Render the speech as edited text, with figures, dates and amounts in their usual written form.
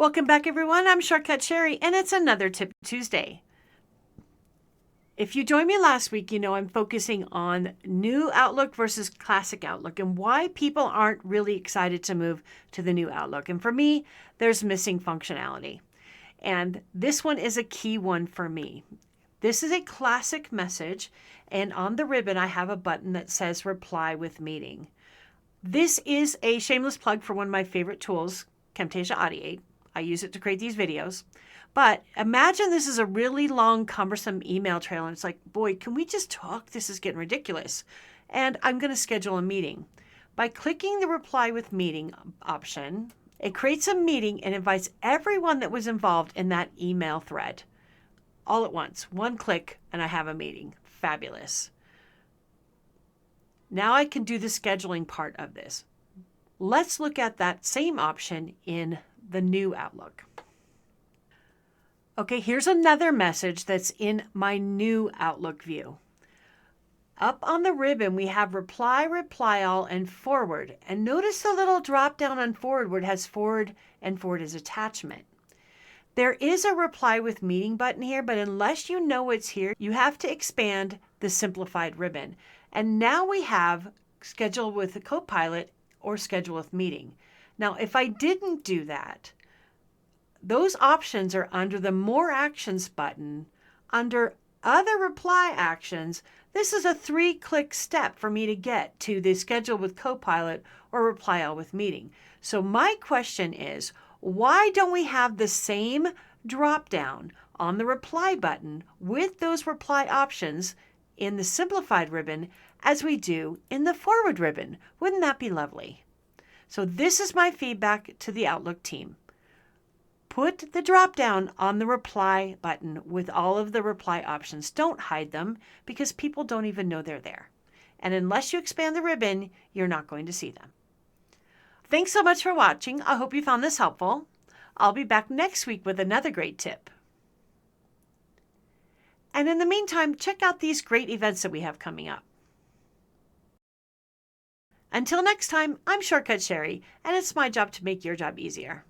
Welcome back, everyone. I'm Shortcut Sherry, and it's another Tip Tuesday. If you joined me last week, you know I'm focusing on new Outlook versus classic Outlook and why people aren't really excited to move to the new Outlook. And for me, there's missing functionality. And this one is a key one for me. This is a classic message, and on the ribbon, I have a button that says Reply with Meeting. This is a shameless plug for one of my favorite tools, Camtasia Audiate. I use it to create these videos. But imagine this is a really long, cumbersome email trail, and it's like, boy, can we just talk? This is getting ridiculous. And I'm going to schedule a meeting. By clicking the Reply with Meeting option, it creates a meeting and invites everyone that was involved in that email thread. All at once, one click, and I have a meeting. Fabulous. Now I can do the scheduling part of this. Let's look at that same option in the new Outlook. Okay, here's another message that's in my new Outlook view. Up on the ribbon, we have Reply, Reply All, and Forward. And notice the little drop down on Forward where it has Forward and Forward as attachment. There is a Reply with Meeting button here, but unless you know it's here, you have to expand the simplified ribbon. And now we have Schedule with a Copilot or Schedule with Meeting. Now, if I didn't do that, those options are under the More Actions button. Under Other Reply Actions, this is a 3-click step for me to get to the Schedule with Copilot or Reply All with Meeting. So my question is, why don't we have the same drop-down on the Reply button with those reply options in the simplified ribbon as we do in the Forward ribbon? Wouldn't that be lovely? So this is my feedback to the Outlook team. Put the drop-down on the Reply button with all of the reply options. Don't hide them because people don't even know they're there. And unless you expand the ribbon, you're not going to see them. Thanks so much for watching. I hope you found this helpful. I'll be back next week with another great tip. And in the meantime, check out these great events that we have coming up. Until next time, I'm Shortcut Sherry, and it's my job to make your job easier.